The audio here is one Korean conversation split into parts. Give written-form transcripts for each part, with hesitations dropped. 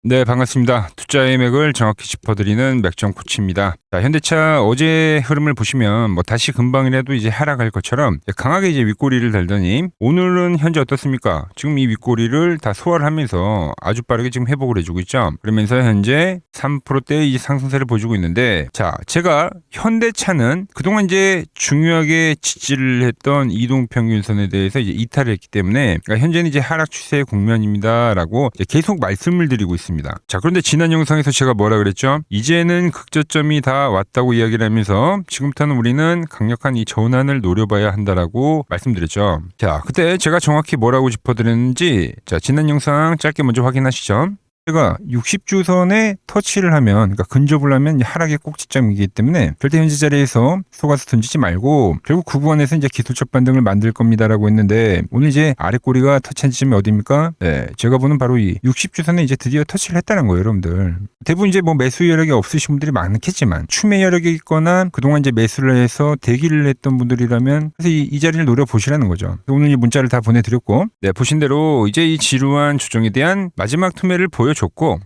네, 반갑습니다. 투자의 맥을 정확히 짚어드리는 맥정 코치입니다. 자, 현대차 어제 흐름을 보시면 다시 금방이라도 이제 하락할 것처럼 강하게 이제 윗꼬리를 달더니 오늘은 현재 어떻습니까? 지금 이 윗꼬리를 다 소화를 하면서 아주 빠르게 지금 회복을 해주고 있죠. 그러면서 현재 3%대 이제 상승세를 보여주고 있는데, 자, 제가 현대차는 그동안 이제 중요하게 지지를 했던 이동평균선에 대해서 이제 이탈을 했기 때문에, 그러니까 현재는 이제 하락 추세 국면입니다라고 계속 말씀을 드리고 있습니다. 자, 그런데 지난 영상에서 제가 뭐라 그랬죠? 이제는 극저점이 다 왔다고 이야기를 하면서 지금부터는 우리는 강력한 이 전환을 노려봐야 한다라고 말씀드렸죠. 자, 그때 제가 정확히 뭐라고 짚어드렸는지, 자, 지난 영상 짧게 먼저 확인하시죠. 제가 60주선에 터치를 하면, 그러니까 근접을 하면 하락의 꼭지점이기 때문에 절대 현재 자리에서 속아서 던지지 말고 결국 그 구간에서 이제 기술적 반등을 만들 겁니다라고 했는데, 오늘 이제 아래 꼬리가 터치한 지점이 어디입니까? 네, 제가 보는 바로 이 60주선에 이제 드디어 터치를 했다는 거예요, 여러분들. 대부분 이제 매수 여력이 없으신 분들이 많겠지만 추매 여력이 있거나 그동안 이제 매수를 해서 대기를 했던 분들이라면 그래서 이 자리를 노려보시라는 거죠. 오늘 이 문자를 다 보내드렸고, 네, 보신 대로 이제 이 지루한 조정에 대한 마지막 투매를 보여줬고,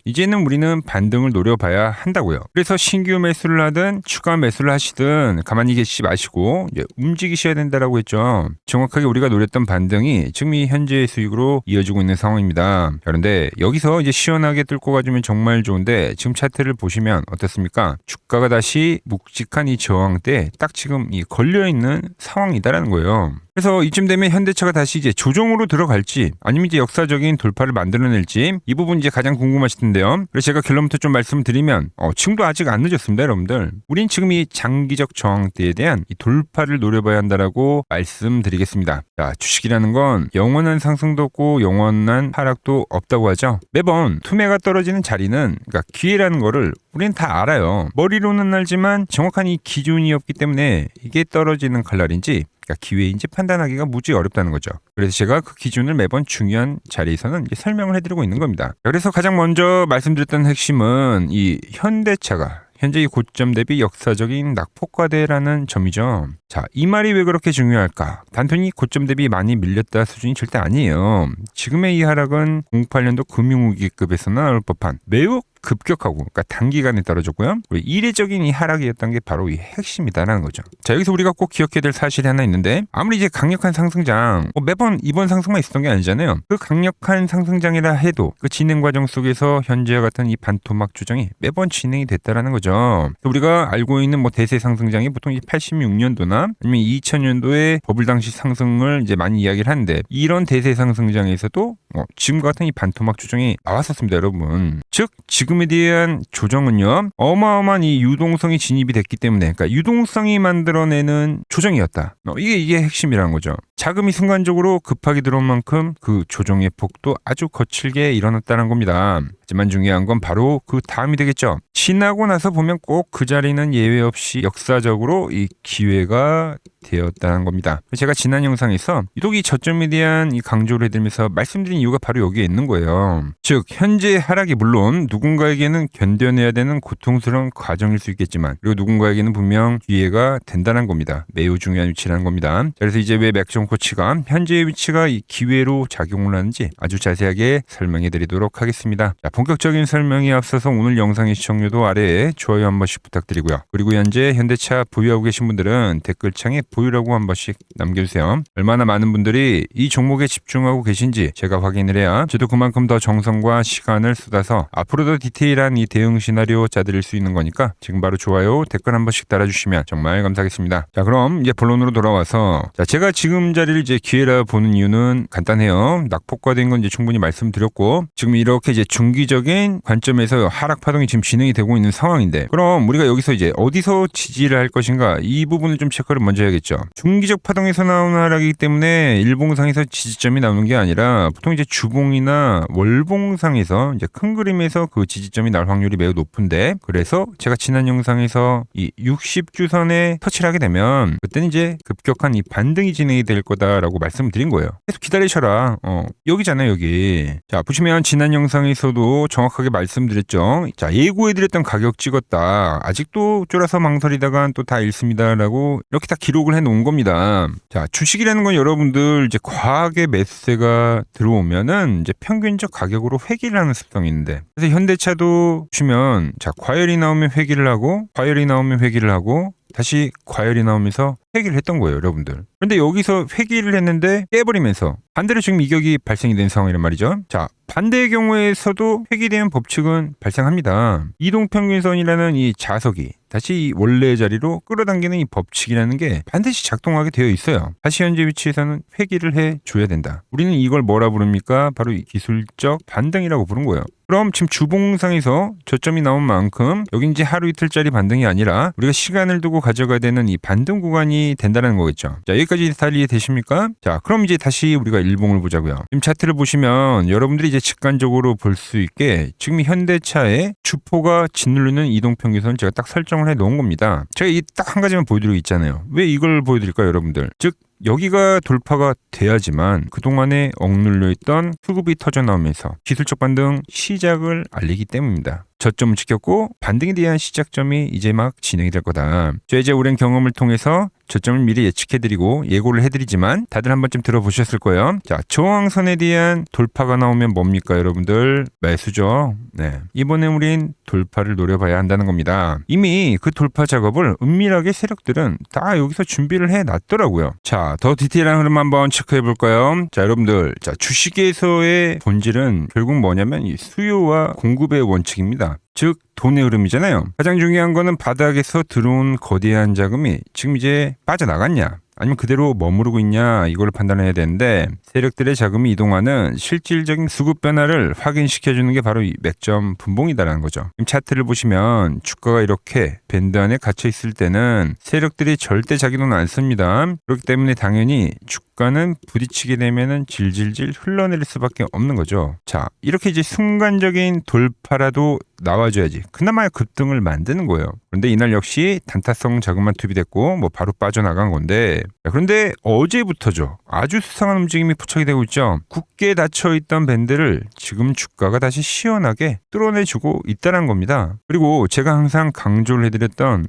이제는 우리는 반등을 노려봐야 한다고요. 그래서 신규 매수를 하든 추가 매수를 하시든 가만히 계시지 마시고 이제 움직이셔야 된다라고 했죠. 정확하게 우리가 노렸던 반등이 지금 이 현재의 수익으로 이어지고 있는 상황입니다. 그런데 여기서 이제 시원하게 뚫고 가주면 정말 좋은데, 지금 차트를 보시면 어떻습니까? 주가가 다시 묵직한 이 저항대에 딱 지금 이 걸려있는 상황이다라는 거예요. 그래서 이쯤 되면 현대차가 다시 이제 조정으로 들어갈지 아니면 이제 역사적인 돌파를 만들어낼지, 이 부분 이제 가장 궁금하실 텐데요. 그래서 제가 결론부터 좀 말씀드리면 지금도 아직 안 늦었습니다, 여러분들. 우린 지금 이 장기적 저항대에 대한 이 돌파를 노려봐야 한다라고 말씀드리겠습니다. 자, 주식이라는 건 영원한 상승도 없고 영원한 하락도 없다고 하죠. 매번 투매가 떨어지는 자리는, 그러니까 기회라는 거를 우리는 다 알아요. 머리로는 알지만 정확한 이 기준이 없기 때문에 이게 떨어지는 칼날인지 기회인지 판단하기가 무지 어렵다는 거죠. 그래서 제가 그 기준을 매번 중요한 자리에서는 이제 설명을 해드리고 있는 겁니다. 그래서 가장 먼저 말씀드렸던 핵심은 이 현대차가 현재 이 고점 대비 역사적인 낙폭과대라는 점이죠. 자, 이 말이 왜 그렇게 중요할까? 단순히 고점 대비 많이 밀렸다 수준이 절대 아니에요. 지금의 이 하락은 08년도 금융위기급에서나 나올 법한 매우 급격하고, 그러니까 단기간에 떨어졌고요. 이례적인 이 하락이었던 게 바로 이 핵심이다라는 거죠. 자, 여기서 우리가 꼭 기억해야 될 사실이 하나 있는데, 아무리 이제 강력한 상승장, 매번 이번 상승만 있었던 게 아니잖아요. 그 강력한 상승장이라 해도 그 진행 과정 속에서 현재와 같은 이 반토막 조정이 매번 진행이 됐다라는 거죠. 우리가 알고 있는 대세 상승장이 보통 이 86년도나 아니면 2000년도에 버블 당시 상승을 이제 많이 이야기를 하는데, 이런 대세 상승장에서도 지금과 같은 이 반토막 조정이 나왔었습니다, 여러분. 즉 지금에 대한 조정은요, 어마어마한 이 유동성이 진입이 됐기 때문에, 그러니까 유동성이 만들어내는 조정이었다. 이게 핵심이라는 거죠. 자금이 순간적으로 급하게 들어온 만큼 그 조정의 폭도 아주 거칠게 일어났다는 겁니다. 하지만 중요한 건 바로 그 다음이 되겠죠. 지나고 나서 보면 꼭 그 자리는 예외 없이 역사적으로 이 기회가 되었다는 겁니다. 제가 지난 영상에서 유독 이 저점에 대한 이 강조를 해드리면서 말씀드린 이유가 바로 여기에 있는 거예요. 즉 현재 하락이 물론 누군가에게는 견뎌내야 되는 고통스러운 과정일 수 있겠지만, 그리고 누군가에게는 분명 기회가 된다는 겁니다. 매우 중요한 위치라는 겁니다. 그래서 이제 왜 맥정 코치가 현재의 위치가 이 기회로 작용을 하는지 아주 자세하게 설명해 드리도록 하겠습니다. 자, 본격적인 설명에 앞서서 오늘 영상의 시청료도 아래에 좋아요 한 번씩 부탁드리고요. 그리고 현재 현대차 보유하고 계신 분들은 댓글창에 보유라고 한 번씩 남겨주세요. 얼마나 많은 분들이 이 종목에 집중하고 계신지 제가 확인을 해야 저도 그만큼 더 정성과 시간을 쏟아서 앞으로도 디테일한 이 대응 시나리오 짜드릴 수 있는 거니까 지금 바로 좋아요, 댓글 한 번씩 달아주시면 정말 감사하겠습니다. 자, 그럼 이제 본론으로 돌아와서, 자, 제가 지금 자리를 이제 기회라 보는 이유는 간단해요. 낙폭과된 건 이제 충분히 말씀드렸고, 지금 이렇게 이제 중기적인 관점에서 하락 파동이 지금 진행이 되고 있는 상황인데, 그럼 우리가 여기서 이제 어디서 지지를 할 것인가, 이 부분을 좀 체크를 먼저 해야겠죠. 중기적 파동에서 나오는 하락이기 때문에 일봉상에서 지지점이 나오는 게 아니라 보통 이제 주봉이나 월봉상에서 이제 큰 그림에서 그 지지점이 나올 확률이 매우 높은데, 그래서 제가 지난 영상에서 이 60주선에 터치를 하게 되면 그때는 이제 급격한 이 반등이 진행이 될 거다라고 말씀드린 거예요. 계속 기다리셔라. 여기잖아요, 여기. 자, 보시면 지난 영상에서도 정확하게 말씀드렸죠. 자, 예고해드렸던 가격 찍었다. 아직도 쫄아서 망설이다가 또 다 읽습니다라고 이렇게 다 기록을 해놓은 겁니다. 자, 주식이라는 건 여러분들 이제 과하게 매수세가 들어오면은 이제 평균적 가격으로 회귀를 하는 습성이 있는데, 그래서 현대차도 보시면 자, 과열이 나오면 회귀를 하고, 과열이 나오면 회귀를 하고, 다시 과열이 나오면서 회귀를 했던 거예요, 여러분들. 그런데 여기서 회귀를 했는데 깨버리면서 반대로 지금 이격이 발생이 된 상황이란 말이죠. 자, 반대의 경우에서도 회귀되는 법칙은 발생합니다. 이동평균선이라는 이 자석이 다시 이 원래의 자리로 끌어당기는 이 법칙이라는 게 반드시 작동하게 되어 있어요. 다시 현재 위치에서는 회귀를 해줘야 된다. 우리는 이걸 뭐라 부릅니까? 바로 이 기술적 반등이라고 부른 거예요. 그럼 지금 주봉상에서 저점이 나온 만큼 여기 이제 하루 이틀짜리 반등이 아니라 우리가 시간을 두고 가져가야 되는 이 반등 구간이 된다는 거겠죠. 자, 여기까지 다 이해되십니까? 자, 그럼 이제 다시 우리가 일봉을 보자고요. 지금 차트를 보시면 여러분들이 이제 직관적으로 볼 수 있게 지금 현대차의 주포가 짓누르는 이동평균선 제가 딱 설정을 해 놓은 겁니다. 제가 이 딱 한 가지만 보여드리고 있잖아요. 왜 이걸 보여드릴까요, 여러분들? 즉 여기가 돌파가 돼야지만 그동안에 억눌려 있던 수급이 터져나오면서 기술적 반등 시작을 알리기 때문입니다. 저점을 지켰고 반등에 대한 시작점이 이제 막 진행이 될 거다. 제가 이제 오랜 경험을 통해서 저점을 미리 예측해드리고 예고를 해드리지만 다들 한 번쯤 들어보셨을 거예요. 자, 저항선에 대한 돌파가 나오면 뭡니까, 여러분들? 매수죠. 네, 이번에 우린 돌파를 노려봐야 한다는 겁니다. 이미 그 돌파 작업을 은밀하게 세력들은 다 여기서 준비를 해놨더라고요. 자, 더 디테일한 흐름 한번 체크해볼까요? 자, 여러분들, 자, 주식에서의 본질은 결국 뭐냐면 이 수요와 공급의 원칙입니다. 즉 돈의 흐름이잖아요. 가장 중요한 거는 바닥에서 들어온 거대한 자금이 지금 이제 빠져나갔냐 아니면 그대로 머무르고 있냐, 이걸 판단해야 되는데, 세력들의 자금이 이동하는 실질적인 수급 변화를 확인시켜주는 게 바로 이 맥점 분봉이다라는 거죠. 지금 차트를 보시면 주가가 이렇게 밴드 안에 갇혀 있을 때는 세력들이 절대 자기 돈 안 씁니다. 그렇기 때문에 당연히 주가는 부딪히게 되면은 질질질 흘러내릴 수밖에 없는 거죠. 자, 이렇게 이제 순간적인 돌파라도 나와줘야지 그나마 급등을 만드는 거예요. 그런데 이날 역시 단타성 자금만 투입됐고 뭐 바로 빠져나간 건데, 그런데 어제부터죠, 아주 수상한 움직임이 포착이 되고 있죠. 굳게 닫혀있던 밴드를 지금 주가가 다시 시원하게 뚫어내주고 있다는 겁니다. 그리고 제가 항상 강조를 해드렸던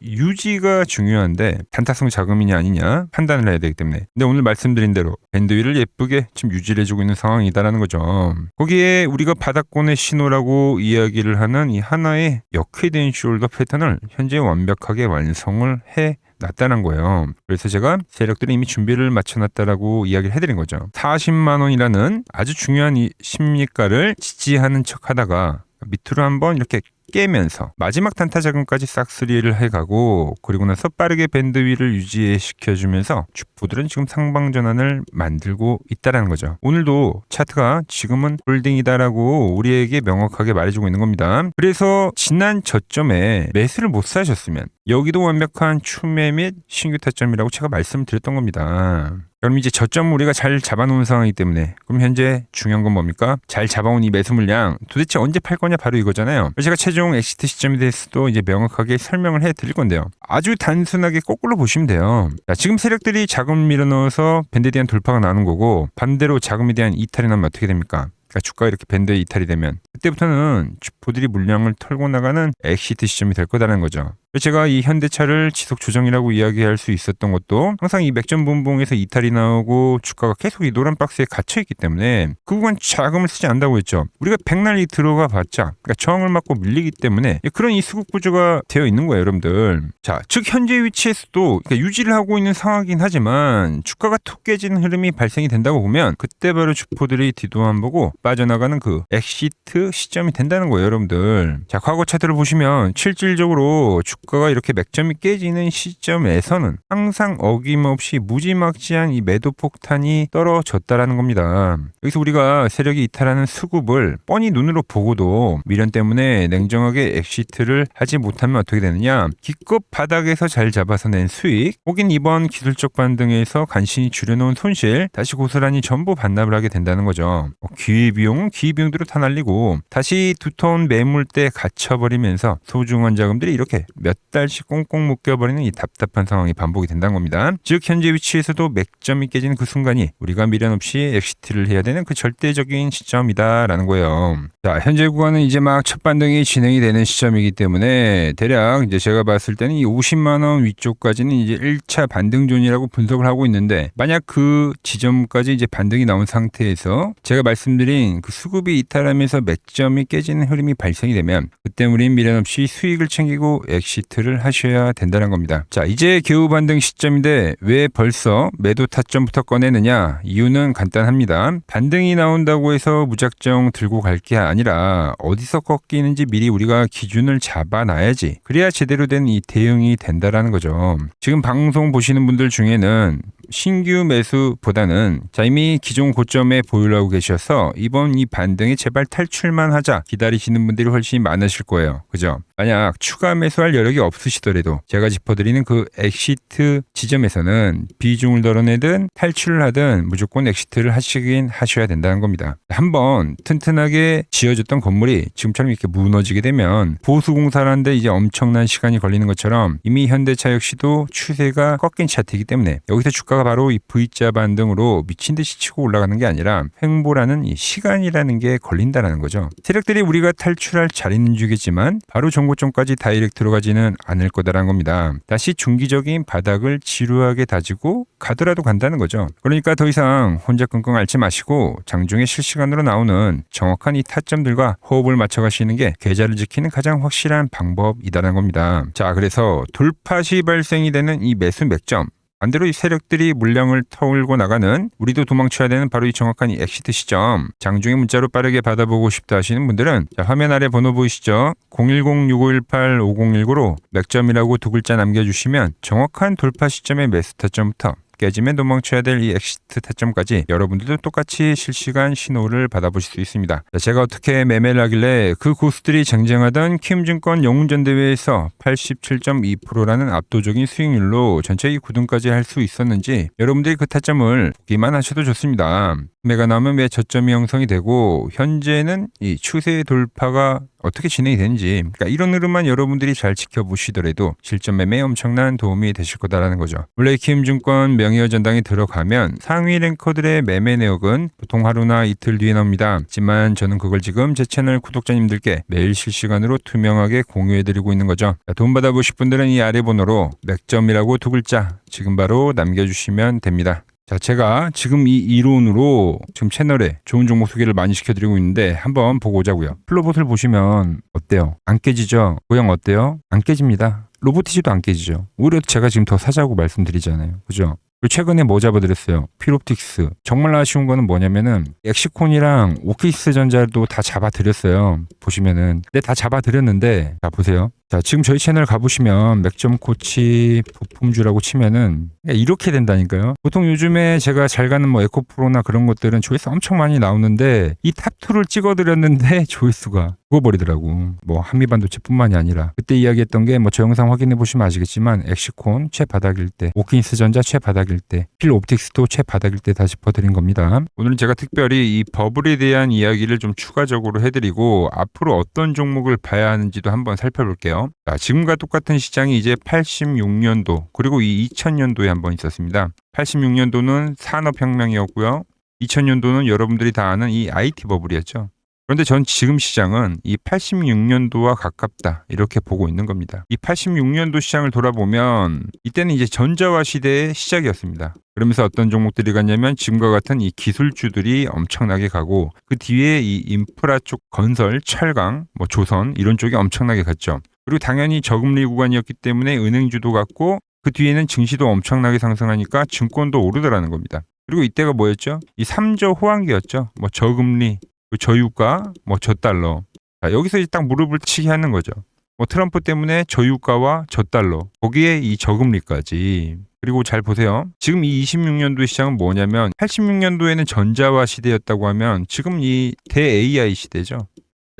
유지가 중요한데 단타성 자금이냐 아니냐 판단을 해야 되기 때문에, 근데 오늘 말씀드린 대로 밴드 위를 예쁘게 지금 유지를 해주고 있는 상황이다라는 거죠. 거기에 우리가 바닥권의 신호라고 이야기를 하는 이 하나의 역회된 숄더 패턴을 현재 완벽하게 완성을 해 놨다는 거예요. 그래서 제가 세력들이 이미 준비를 마쳐놨다라고 이야기를 해드린 거죠. 40만 원이라는 아주 중요한 이 심리가를 지지하는 척 하다가 밑으로 한번 이렇게 깨면서 마지막 단타 자금까지 싹쓸이를 해가고, 그리고 나서 빠르게 밴드 위를 유지시켜주면서 주포들은 지금 상방 전환을 만들고 있다는 거죠. 오늘도 차트가 지금은 홀딩이다라고 우리에게 명확하게 말해주고 있는 겁니다. 그래서 지난 저점에 매수를 못 사셨으면 여기도 완벽한 추매 및 신규 타점이라고 제가 말씀드렸던 겁니다. 그럼 이제 저점 우리가 잘 잡아놓은 상황이기 때문에, 그럼 현재 중요한 건 뭡니까? 잘 잡아온 이 매수 물량 도대체 언제 팔 거냐, 바로 이거잖아요. 제가 최종 엑시트 시점에 대해서도 이제 명확하게 설명을 해드릴 건데요. 아주 단순하게 거꾸로 보시면 돼요. 자, 지금 세력들이 자금을 밀어넣어서 밴드에 대한 돌파가 나는 거고, 반대로 자금에 대한 이탈이 나면 어떻게 됩니까? 그러니까 주가가 이렇게 밴드에 이탈이 되면 그때부터는 주포들이 물량을 털고 나가는 엑시트 시점이 될 거다라는 거죠. 제가 이 현대차를 지속 조정이라고 이야기할 수 있었던 것도 항상 이 맥점 분봉에서 이탈이 나오고 주가가 계속 이 노란 박스에 갇혀있기 때문에 그 구간 자금을 쓰지 않는다고 했죠. 우리가 백날이 들어가 봤자 그러니까 저항을 맞고 밀리기 때문에 그런 이 수급 구조가 되어 있는 거예요, 여러분들. 자, 즉 현재 위치에서도 그러니까 유지를 하고 있는 상황이긴 하지만 주가가 툭 깨지는 흐름이 발생이 된다고 보면 그때 바로 주포들이 뒤도 안 보고 빠져나가는 그 엑시트 시점이 된다는 거예요, 여러분들. 자, 과거 차트를 보시면 실질적으로 주가가 이렇게 맥점이 깨지는 시점에서는 항상 어김없이 무지막지한 이 매도 폭탄이 떨어졌다라는 겁니다. 여기서 우리가 세력이 이탈하는 수급을 뻔히 눈으로 보고도 미련 때문에 냉정하게 엑시트를 하지 못하면 어떻게 되느냐, 기껏 바닥에서 잘 잡아서 낸 수익 혹은 이번 기술적 반등에서 간신히 줄여놓은 손실 다시 고스란히 전부 반납을 하게 된다는 거죠. 기회비용은 기회비용대로 다 날리고 다시 두터운 매물대에 갇혀버리면서 소중한 자금들이 이렇게 몇 몇 달씩 꽁꽁 묶여버리는 이 답답한 상황이 반복이 된다는 겁니다. 즉 현재 위치에서도 맥점이 깨지는 그 순간이 우리가 미련 없이 엑시트를 해야 되는 그 절대적인 시점이다라는 거예요. 자, 현재 구간은 이제 막 첫 반등이 진행이 되는 시점이기 때문에 대략 이제 제가 봤을 때는 이 50만 원 위쪽까지는 이제 1차 반등 존이라고 분석을 하고 있는데, 만약 그 지점까지 이제 반등이 나온 상태에서 제가 말씀드린 그 수급이 이탈하면서 맥점이 깨지는 흐름이 발생이 되면 그때 우린 미련 없이 수익을 챙기고 엑시트를 하셔야 된다는 겁니다. 자, 이제 겨우 반등 시점인데 왜 벌써 매도 타점부터 꺼내느냐? 이유는 간단합니다. 반등이 나온다고 해서 무작정 들고 갈 게 아니라 어디서 꺾이는지 미리 우리가 기준을 잡아놔야지, 그래야 제대로 된 이 대응이 된다라는 거죠. 지금 방송 보시는 분들 중에는 신규 매수보다는 자, 이미 기존 고점에 보유하고 계셔서 이번 이 반등에 제발 탈출만 하자 기다리시는 분들이 훨씬 많으실 거예요. 그죠? 만약 추가 매수할 여력이 없으시더라도 제가 짚어드리는 그 엑시트 지점에서는 비중을 덜어내든 탈출을 하든 무조건 엑시트를 하셔야 된다는 겁니다. 한번 튼튼하게 지어졌던 건물이 지금처럼 이렇게 무너지게 되면 보수공사라는데 이제 엄청난 시간이 걸리는 것처럼 이미 현대차 역시도 추세가 꺾인 차트이기 때문에 여기서 주가가 바로 이 V자 반등으로 미친 듯이 치고 올라가는 게 아니라 횡보라는 이 시간이라는 게 걸린다는 거죠. 세력들이 우리가 탈출할 자리는 주겠지만 바로 정고점까지 다이렉트 들어가지는 않을 거다라는 겁니다. 다시 중기적인 바닥을 지루하게 다지고 가더라도 간다는 거죠. 그러니까 더 이상 혼자 끙끙 앓지 마시고 장중에 실시간으로 나오는 정확한 이 타점들과 호흡을 맞춰 가시는 게 계좌를 지키는 가장 확실한 방법이다라는 겁니다. 자, 그래서 돌파 시 발생이 되는 이 매수 맥점, 반대로 이 세력들이 물량을 털고 나가는, 우리도 도망쳐야 되는 바로 이 정확한 이 엑시트 시점, 장중에 문자로 빠르게 받아보고 싶다 하시는 분들은 자, 화면 아래 번호 보이시죠? 010-6518-5019로 맥점이라고 두 글자 남겨주시면 정확한 돌파 시점의 매수 타점부터 깨지면 도망쳐야 될 이 엑시트 타점까지 여러분들도 똑같이 실시간 신호를 받아보실 수 있습니다. 제가 어떻게 매매를 하길래 그 고수들이 쟁쟁하던 키움증권 영웅전대회에서 87.2%라는 압도적인 수익률로 전체 이 9등까지 할 수 있었는지 여러분들이 그 타점을 보기만 하셔도 좋습니다. 매가 나오면 왜 저점이 형성이 되고 현재는 이 추세의 돌파가 어떻게 진행이 되는지, 그러니까 이런 흐름만 여러분들이 잘 지켜보시더라도 실전 매매에 엄청난 도움이 되실 거다라는 거죠. 원래 키움증권 명예의 전당에 들어가면 상위 랭커들의 매매 내역은 보통 하루나 이틀 뒤에 나옵니다. 하지만 저는 그걸 지금 제 채널 구독자님들께 매일 실시간으로 투명하게 공유해드리고 있는 거죠. 돈 받아보실 분들은 이 아래 번호로 맥점이라고 두 글자 지금 바로 남겨주시면 됩니다. 자, 제가 지금 이 이론으로 지금 채널에 좋은 종목 소개를 많이 시켜드리고 있는데 한번 보고 오자고요. 플로봇을 보시면 어때요? 안 깨지죠? 모양 어때요? 안 깨집니다. 로보티지도 안 깨지죠. 오히려 제가 지금 더 사자고 말씀드리잖아요. 그죠? 최근에 뭐 잡아드렸어요? 필옵틱스. 정말 아쉬운 거는 뭐냐면은 엑시콘이랑 오키스 전자도 다 잡아드렸어요. 보시면은. 근데 다 잡아드렸는데 자, 보세요. 자, 지금 저희 채널 가보시면 맥점 코치 부품주라고 치면은 이렇게 된다니까요. 보통 요즘에 제가 잘 가는 뭐 에코프로나 그런 것들은 조회수 엄청 많이 나오는데 이 탑2를 찍어드렸는데 조회수가 죽어버리더라고. 뭐 한미반도체뿐만이 아니라 그때 이야기했던 게 뭐 저 영상 확인해 보시면 아시겠지만 엑시콘 최바닥일 때, 오킨스 전자 최바닥일 때, 필옵틱스도 최바닥일 때 다 짚어드린 겁니다. 오늘은 제가 특별히 이 버블에 대한 이야기를 좀 추가적으로 해드리고 앞으로 어떤 종목을 봐야 하는지도 한번 살펴볼게요. 자, 지금과 똑같은 시장이 이제 86년도 그리고 이 2000년도에 한번 있었습니다. 86년도는 산업혁명이었고요. 2000년도는 여러분들이 다 아는 이 IT 버블이었죠. 그런데 전 지금 시장은 이 86년도와 가깝다 이렇게 보고 있는 겁니다. 이 86년도 시장을 돌아보면 이때는 이제 전자화 시대의 시작이었습니다. 그러면서 어떤 종목들이 갔냐면 지금과 같은 이 기술주들이 엄청나게 가고 그 뒤에 이 인프라 쪽 건설, 철강, 뭐 조선 이런 쪽이 엄청나게 갔죠. 그리고 당연히 저금리 구간이었기 때문에 은행주도 갔고 그 뒤에는 증시도 엄청나게 상승하니까 증권도 오르더라는 겁니다. 그리고 이때가 뭐였죠? 이 3조 호황기였죠. 뭐 저금리, 저유가, 뭐 저달러. 자, 여기서 이제 딱 무릎을 치게 하는 거죠. 뭐 트럼프 때문에 저유가와 저달러, 거기에 이 저금리까지. 그리고 잘 보세요. 지금 이 26년도 시장은 뭐냐면 86년도에는 전자화 시대였다고 하면 지금 이 대-AI 시대죠.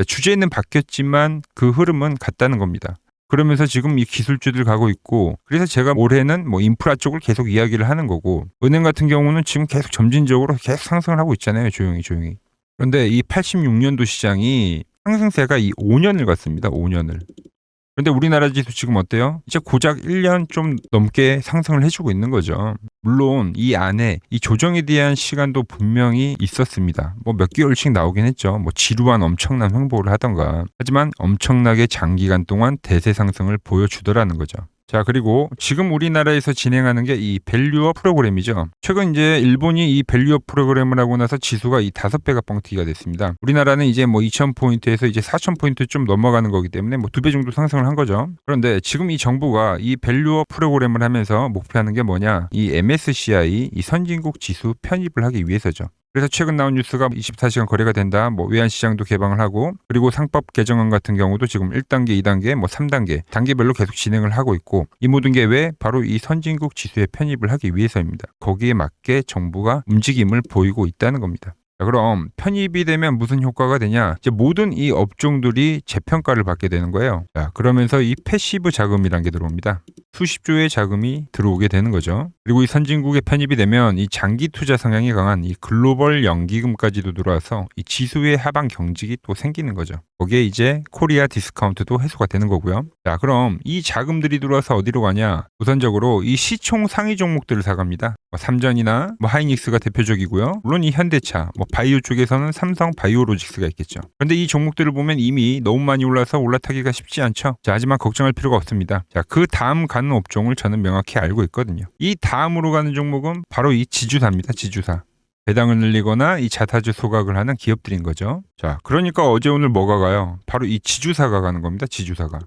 주제는 바뀌었지만 그 흐름은 같다는 겁니다. 그러면서 지금 이 기술주들 가고 있고, 그래서 제가 올해는 뭐 인프라 쪽을 계속 이야기를 하는 거고, 은행 같은 경우는 지금 계속 점진적으로 계속 상승을 하고 있잖아요. 조용히. 그런데 이 86년도 시장이 상승세가 이 5년을 갔습니다. 5년을. 근데 우리나라 지수 지금 어때요? 이제 고작 1년 좀 넘게 상승을 해주고 있는 거죠. 물론 이 안에 이 조정에 대한 시간도 분명히 있었습니다. 뭐 몇 개월씩 나오긴 했죠. 뭐 지루한 엄청난 횡보를 하던가. 하지만 엄청나게 장기간 동안 대세 상승을 보여주더라는 거죠. 자, 그리고 지금 우리나라에서 진행하는 게 이 밸류업 프로그램이죠. 최근 이제 일본이 이 밸류업 프로그램을 하고 나서 지수가 이 5배가 뻥튀기가 됐습니다. 우리나라는 이제 뭐 2,000포인트에서 이제 4,000포인트 좀 넘어가는 거기 때문에 뭐 2배 정도 상승을 한 거죠. 그런데 지금 이 정부가 이 밸류업 프로그램을 하면서 목표하는 게 뭐냐? 이 MSCI 이 선진국 지수 편입을 하기 위해서죠. 그래서 최근 나온 뉴스가 24시간 거래가 된다. 뭐 외환시장도 개방을 하고 그리고 상법 개정안 같은 경우도 지금 1단계, 2단계, 뭐 3단계 단계별로 계속 진행을 하고 있고 이 모든 게 왜? 바로 이 선진국 지수에 편입을 하기 위해서입니다. 거기에 맞게 정부가 움직임을 보이고 있다는 겁니다. 자, 그럼 편입이 되면 무슨 효과가 되냐? 이제 모든 이 업종들이 재평가를 받게 되는 거예요. 자, 그러면서 이 패시브 자금이란 게 들어옵니다. 수십조의 자금이 들어오게 되는 거죠. 그리고 이 선진국에 편입이 되면 이 장기 투자 성향이 강한 이 글로벌 연기금까지도 들어와서 이 지수의 하방 경직이 또 생기는 거죠. 거기에 이제 코리아 디스카운트도 해소가 되는 거고요. 자, 그럼 이 자금들이 들어와서 어디로 가냐? 우선적으로 이 시총 상위 종목들을 사갑니다. 뭐 삼전이나 뭐 하이닉스가 대표적이고요. 물론 이 현대차, 뭐 바이오 쪽에서는 삼성 바이오로직스가 있겠죠. 그런데 이 종목들을 보면 이미 너무 많이 올라서 올라타기가 쉽지 않죠. 자, 하지만 걱정할 필요가 없습니다. 자, 그 다음 가는 업종을 저는 명확히 알고 있거든요. 이 다음으로 가는 종목은 바로 이 지주사입니다. 지주사. 배당을 늘리거나 이 자사주 소각을 하는 기업들인 거죠. 자, 그러니까 어제 오늘 뭐가 가요? 바로 이 지주사가 가는 겁니다. 지주사가.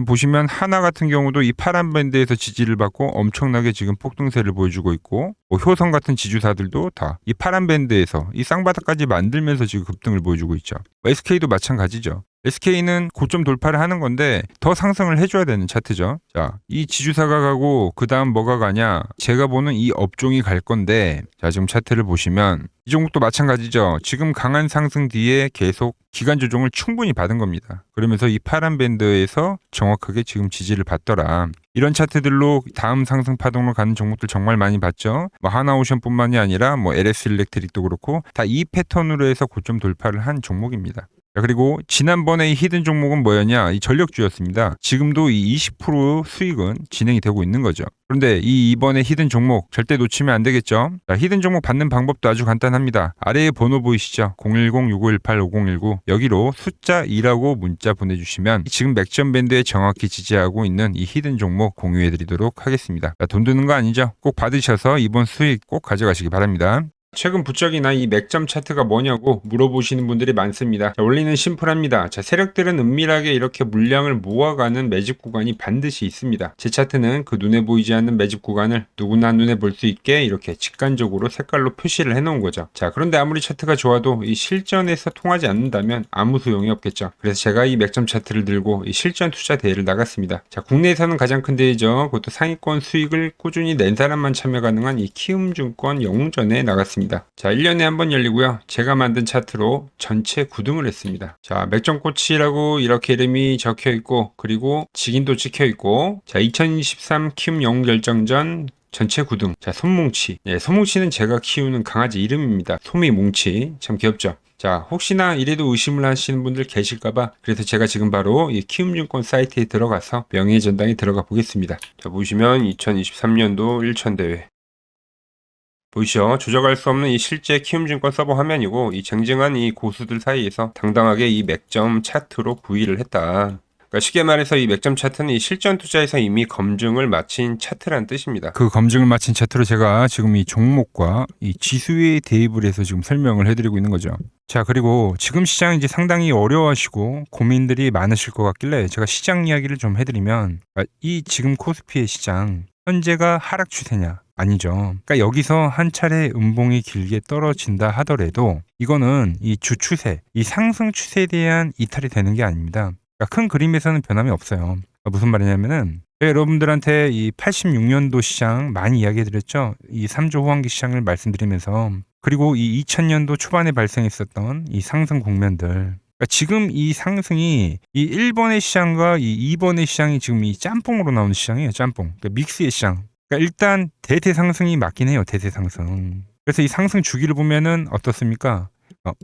보시면 하나 같은 경우도 이 파란 밴드에서 지지를 받고 엄청나게 지금 폭등세를 보여주고 있고 뭐 효성 같은 지주사들도 다 이 파란 밴드에서 이 쌍바닥까지 만들면서 지금 급등을 보여주고 있죠. SK도 마찬가지죠. SK는 고점 돌파를 하는 건데 더 상승을 해줘야 되는 차트죠. 자, 이 지주사가 가고 그 다음 뭐가 가냐? 제가 보는 이 업종이 갈 건데 자, 지금 차트를 보시면 이 종목도 마찬가지죠. 지금 강한 상승 뒤에 계속 기간 조정을 충분히 받은 겁니다. 그러면서 이 파란 밴드에서 정확하게 지금 지지를 받더라. 이런 차트들로 다음 상승 파동으로 가는 종목들 정말 많이 봤죠. 뭐 하나오션뿐만이 아니라 뭐 LS 일렉트릭도 그렇고 다 이 패턴으로 해서 고점 돌파를 한 종목입니다. 자, 그리고 지난번에 이 히든 종목은 뭐였냐? 이 전력주였습니다. 지금도 이 20% 수익은 진행이 되고 있는 거죠. 그런데 이번에 히든 종목 절대 놓치면 안 되겠죠? 자, 히든 종목 받는 방법도 아주 간단합니다. 아래에 번호 보이시죠? 010-6518-5019 여기로 숫자 2라고 문자 보내주시면 지금 맥점 밴드에 정확히 지지하고 있는 이 히든 종목 공유해드리도록 하겠습니다. 자, 돈 드는 거 아니죠? 꼭 받으셔서 이번 수익 꼭 가져가시기 바랍니다. 최근 부쩍이나 이 맥점 차트가 뭐냐고 물어보시는 분들이 많습니다. 자, 원리는 심플합니다. 자, 세력들은 은밀하게 이렇게 물량을 모아가는 매집 구간이 반드시 있습니다. 제 차트는 그 눈에 보이지 않는 매집 구간을 누구나 눈에 볼 수 있게 이렇게 직관적으로 색깔로 표시를 해놓은 거죠. 자, 그런데 아무리 차트가 좋아도 이 실전에서 통하지 않는다면 아무 소용이 없겠죠. 그래서 제가 이 맥점 차트를 들고 이 실전 투자 대회를 나갔습니다. 자, 국내에서는 가장 큰 대회죠. 그것도 상위권 수익을 꾸준히 낸 사람만 참여 가능한 이 키움증권 영웅전에 나갔습니다. 자, 1년에 한 번 열리고요. 제가 만든 차트로 전체 9등을 했습니다. 자, 맥점코치라고 이렇게 이름이 적혀 있고 그리고 직인도 찍혀 있고 자, 2023 키움 영웅 결정전 전체 9등. 자, 솜뭉치. 네, 솜뭉치는 제가 키우는 강아지 이름입니다. 솜이뭉치. 참 귀엽죠? 자, 혹시나 이래도 의심을 하시는 분들 계실까봐 그래서 제가 지금 바로 이 키움증권 사이트에 들어가서 명예의 전당에 들어가 보겠습니다. 자, 보시면 2023년도 1천대회 보이시죠? 조작할 수 없는 이 실제 키움증권 서버 화면이고 이 쟁쟁한 이 고수들 사이에서 당당하게 이 맥점 차트로 구의를 했다. 그러니까 쉽게 말해서 이 맥점 차트는 이 실전 투자에서 이미 검증을 마친 차트란 뜻입니다. 그 검증을 마친 차트로 제가 지금 이 종목과 이 지수에 대입을 해서 지금 설명을 해드리고 있는 거죠. 자, 그리고 지금 시장 이제 상당히 어려워하시고 고민들이 많으실 것 같길래 제가 시장 이야기를 좀 해드리면 이 지금 코스피의 시장 현재가 하락 추세냐? 아니죠. 그러니까 여기서 한 차례 음봉이 길게 떨어진다 하더라도 이거는 이 주추세, 이 상승 추세에 대한 이탈이 되는 게 아닙니다. 그러니까 큰 그림에서는 변함이 없어요. 그러니까 무슨 말이냐면은 여러분들한테 이 86년도 시장 많이 이야기해드렸죠. 이 3조 호황기 시장을 말씀드리면서 그리고 이 2000년도 초반에 발생했었던 이 상승 국면들. 그러니까 지금 이 상승이 이 1번의 시장과 이 2번의 시장이 지금 이 짬뽕으로 나오는 시장이에요. 짬뽕. 그러니까 믹스의 시장. 그러니까 일단 대세 상승이 맞긴 해요. 대세 상승. 그래서 이 상승 주기를 보면은 어떻습니까?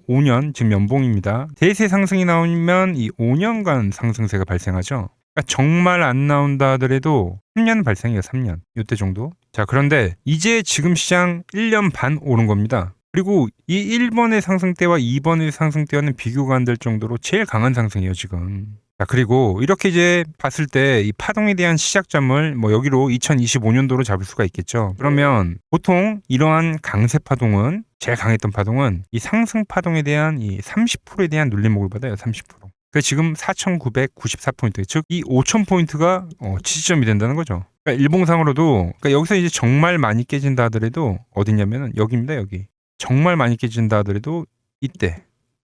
5년 지금 연봉입니다. 대세 상승이 나오면 이 5년간 상승세가 발생하죠. 그러니까 정말 안 나온다 하더라도 3년 발생이에요. 3년. 이때 정도. 자, 그런데 이제 지금 시장 1년 반 오른 겁니다. 그리고 이 1번의 상승대와 2번의 상승대와는 비교가 안 될 정도로 제일 강한 상승이에요, 지금. 자, 그리고 이렇게 이제 봤을 때 이 파동에 대한 시작점을 뭐 여기로 2025년도로 잡을 수가 있겠죠. 그러면 보통 이러한 강세 파동은, 제일 강했던 파동은 이 상승 파동에 대한 이 30%에 대한 눌림목을 받아요. 30%. 그 지금 4,994포인트, 즉 이 5,000포인트가 지지점이 된다는 거죠. 그러니까 일봉상으로도, 그러니까 여기서 이제 정말 많이 깨진다 하더라도 어디냐면은 여기입니다. 여기. 정말 많이 깨진다 하더라도 이때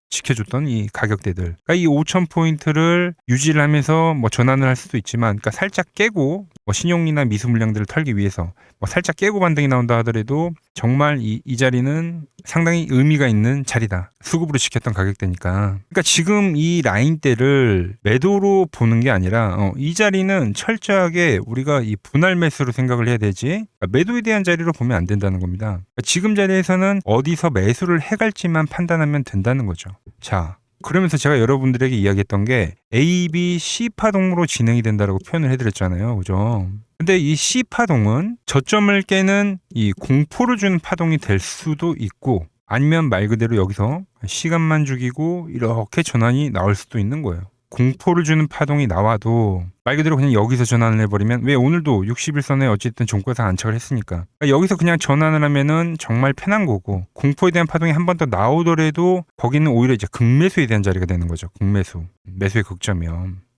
지켜줬던 이 가격대들. 그러니까 이 5,000포인트를 유지를 하면서 뭐 전환을 할 수도 있지만, 그러니까 살짝 깨고 뭐 신용이나 미수 물량들을 털기 위해서 뭐 살짝 깨고 반등이 나온다 하더라도 정말 이 자리는 상당히 의미가 있는 자리다. 수급으로 지켰던 가격대니까. 그러니까 지금 이 라인대를 매도로 보는 게 아니라 이 자리는 철저하게 우리가 이 분할 매수로 생각을 해야 되지, 그러니까 매도에 대한 자리로 보면 안 된다는 겁니다. 그러니까 지금 자리에서는 어디서 매수를 해갈지만 판단하면 된다는 거죠. 자, 그러면서 제가 여러분들에게 이야기했던 게 A, B, C 파동으로 진행이 된다라고 표현을 해드렸잖아요. 그죠? 근데 이 C 파동은 저점을 깨는 이 공포를 주는 파동이 될 수도 있고, 아니면 말 그대로 여기서 시간만 죽이고 이렇게 전환이 나올 수도 있는 거예요. 공포를 주는 파동이 나와도 말 그대로 그냥 여기서 전환을 해버리면, 왜 오늘도 60일선에 어쨌든 종가상 안착을 했으니까, 그러니까 여기서 그냥 전환을 하면은 정말 편한 거고, 공포에 대한 파동이 한 번 더 나오더라도 거기는 오히려 이제 극매수에 대한 자리가 되는 거죠. 극매수, 매수의 극점이요.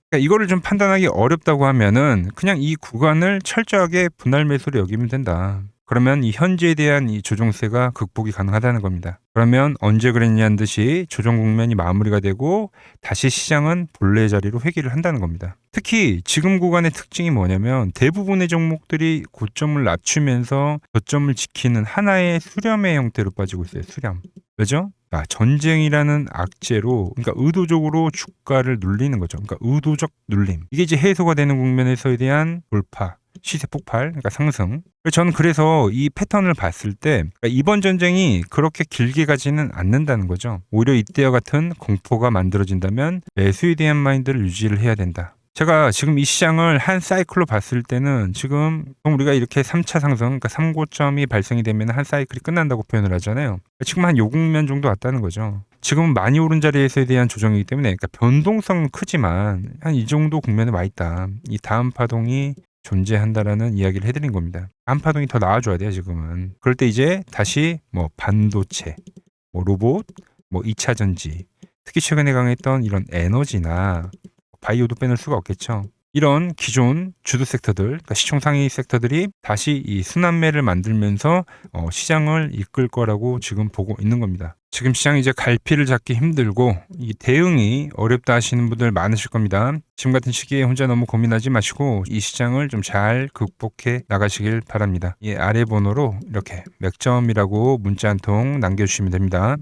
그러니까 이거를 좀 판단하기 어렵다고 하면은 그냥 이 구간을 철저하게 분할 매수로 여기면 된다. 그러면 이 현재에 대한 이 조정세가 극복이 가능하다는 겁니다. 그러면 언제 그랬냐는 듯이 조정 국면이 마무리가 되고 다시 시장은 본래 자리로 회귀를 한다는 겁니다. 특히 지금 구간의 특징이 뭐냐면 대부분의 종목들이 고점을 낮추면서 저점을 지키는 하나의 수렴의 형태로 빠지고 있어요. 수렴. 왜죠? 전쟁이라는 악재로, 그러니까 의도적으로 주가를 눌리는 거죠. 그러니까 의도적 눌림. 이게 이제 해소가 되는 국면에서에 대한 돌파, 시세 폭발, 그러니까 상승. 저는 그래서 이 패턴을 봤을 때 그러니까 이번 전쟁이 그렇게 길게 가지는 않는다는 거죠. 오히려 이때와 같은 공포가 만들어진다면 매수에 대한 마인드를 유지를 해야 된다. 제가 지금 이 시장을 한 사이클로 봤을 때는 지금 우리가 이렇게 3차 상승, 그러니까 3고점이 발생이 되면 한 사이클이 끝난다고 표현을 하잖아요. 지금 한 요 국면 정도 왔다는 거죠. 지금은 많이 오른 자리에서에 대한 조정이기 때문에, 그러니까 변동성은 크지만 한 이 정도 국면에 와 있다. 이 다음 파동이 존재한다라는 이야기를 해드린 겁니다. 다음 파동이 더 나와줘야 돼요, 지금은. 그럴 때 이제 다시 뭐 반도체, 뭐 로봇, 뭐 2차 전지, 특히 최근에 강했던 이런 에너지나 바이오도 빼놓을 수가 없겠죠. 이런 기존 주도 섹터들, 그러니까 시총 상위 섹터들이 다시 이 순환매를 만들면서 시장을 이끌 거라고 지금 보고 있는 겁니다. 지금 시장이 이제 갈피를 잡기 힘들고 이 대응이 어렵다 하시는 분들 많으실 겁니다. 지금 같은 시기에 혼자 너무 고민하지 마시고 이 시장을 좀 잘 극복해 나가시길 바랍니다. 이 아래 번호로 이렇게 맥점이라고 문자 한 통 남겨주시면 됩니다.